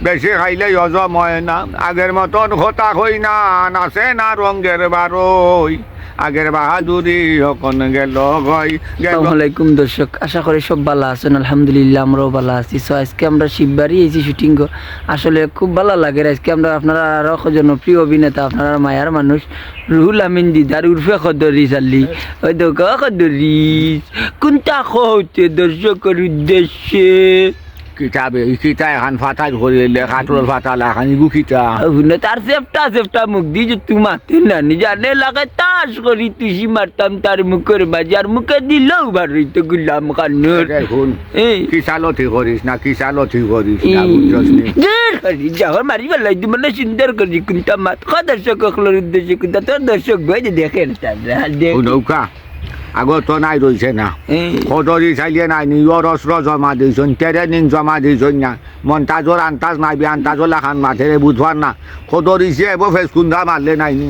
বেশি খাইলে হজম হয় না। আগের মতন কথা কই না, নাচে না রঙের বারোই, আগের বাহাদুরি হকন গেল গই গেল। আসসালামু আলাইকুম দর্শক, আশা করি সব ভালো আছেন। আলহামদুলিল্লাহ আমরাও ভালো আছি। সো আজকে আমরা শিববাড়ি এসেছি শুটিং। আসলে খুব ভালো লাগে। আজকে আমরা আপনারা আরও জনপ্রিয় অভিনেতা, আপনারা মায়ার মানুষ রুহুল আমিন দিদার উর্ফে খদরিস আলী, ওই তো খদরিস কোনটা হচ্ছে দর্শকের উদ্দেশ্যে কিতাবে কিতা এখন ফাটাই ধরিলে কাটোর ফাটাল এখন ইগু কিতা তার সেফটা মুখ দিয়ে যে তুই মারতে না জানে লাগে তাস করি তুই মারতাম তার মুখের মাঝে, আর মুখে দিলেও ভারী তো গুলাম খানুর দেখুন কিসালতি করিস না, কিসালতি করিস না, যাওয়ার মারি বেলাই তুই মানে সুন্দর করি কোনটা মাত দর্শক উদ্দেশ্যে কোনটা তোর দর্শক ভাই যে দেখেন নৌকা আগত তো নাই রয়েছে না, খদরি চাইলে নাই নিজের অস্ত্র জমা দিয়েছেন, ট্রেনিং জমা দিয়েছেন না, মন্তাজর আন্তাজ নাই আন্তাজর লাখান মাঠেরে বুঝবার না, খদরি সে এবার ফেস কুন্দা মারলে নাই নি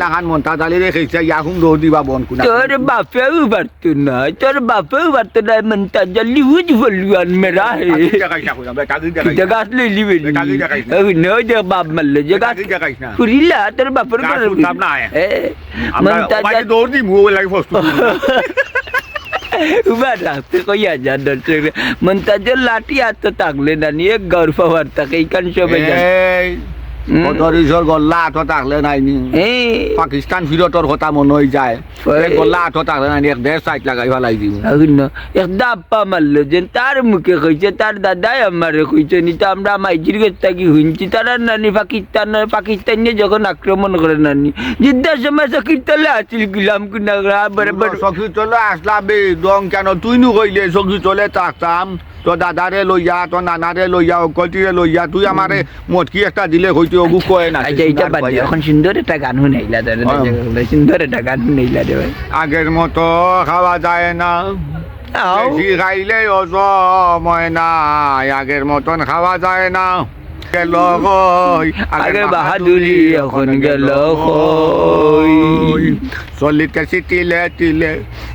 লাখান মন্তাজ আলি রেখেছে ইয়াকুম দৌড় দিবা বন কুনা। তোর বাপেও পারতো না, তোর বাপেও পারতো না মন্তাজ আলি উজ বলুয়ান মেরা হে গাছ লইলি বেলি নয় যে বাপ মারলে যে গাছ ফুরিলা তোর বাপের মন্তাজ দৌড় দি মুখ লাগে ফস্ত उभा राहते काही हजार दर्शक म्हणतात लाठी आता टाकले ना एक गौरव वार्ता काही कांशोबे খদরিসর গল্লা আঠো থাকলে নাই নি পাকিস্তান ফিরতর কথা মনে হয়ে যায়, গল্লা আঠো থাকলে নাই এক দেড় সাইড লাগাই ফেলাই দিব একটা আপ্পা মারলো যে তার মুখে কইছে তার দাদাই আমারে কইছে নি তো আমরা মাইজির গেছটা কি হইছি তারা নানি পাকিস্তানে যখন আক্রমণ করে নানি যুদ্ধের সময় সকিরতলে আসিল গুলাম কুনা বরাবর সকিরতলে আসলা বে দং কেন তুই নু কইলে সকিরতলে থাকতাম, তো দাদারে লইয়া তো নানারে লইয়া অকলটিরে লইয়া তুই আমারে মটকি একটা দিলে হইতে অগু কয় না। এইটা বাদ দে, এখন সুন্দর একটা গান শুনাইলা সুন্দর একটা গান শুনাইলা রে ভাই। আগের মতো খাওয়া যায় না, বেশি খাইলে হজম হয় না, আগের মতন খাওয়া যায় না, গেল কই আগের বাহাদুরি এখন গেল কই। চলিতেছি তিলে তিলে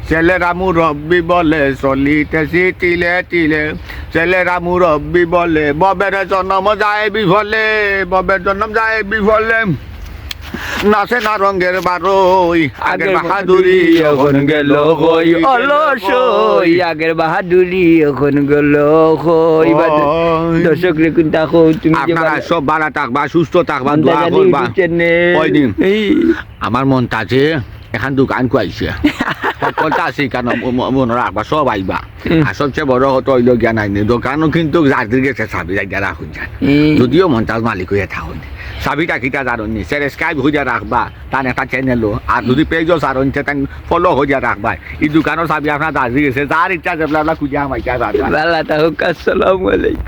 ছেলেরা মুরব্বি বলে, চলিতেছি তিলে তিলে ছেলেরা মুরব্বি বলে, ববের জন্ম যায় বিফলে, ববের জন্ম যায় বিফলে, নাচে না রঙের বারোই, আগের বাহাদুরি এখন গেল কই অলসই, আগের বাহাদুরি এখন গেল কই। দর্শক রে কোনটা কই তুমি যে আপনারা সব ভালো থাকবা, সুস্থ থাকবা, দোয়া করবা। কয়দিন আমার মন তাছে এখান দোকান কুয়াইছে সকলটা আছে কেন মনে রাখবা, সব আইবা। আর সবচেয়ে বড় হতো হইল জ্ঞান আইনি দোকানও কিন্তু যাদের গেছে চাবি যাই রাখুন যায়, যদিও মন্তাজ মালিক হয়ে থাকুন চাবিটা কিটা জানি স্যার স্কাইপ হইয়া রাখবা তার একটা চ্যানেলও, আর যদি পেজও সারণ তাই ফলো হইয়া রাখবা। এই দোকানের চাবি আপনার দাঁড়িয়ে গেছে, যার ইচ্ছা যেগুলো খুঁজে আমার ইচ্ছা। আসসালামু আলাইকুম।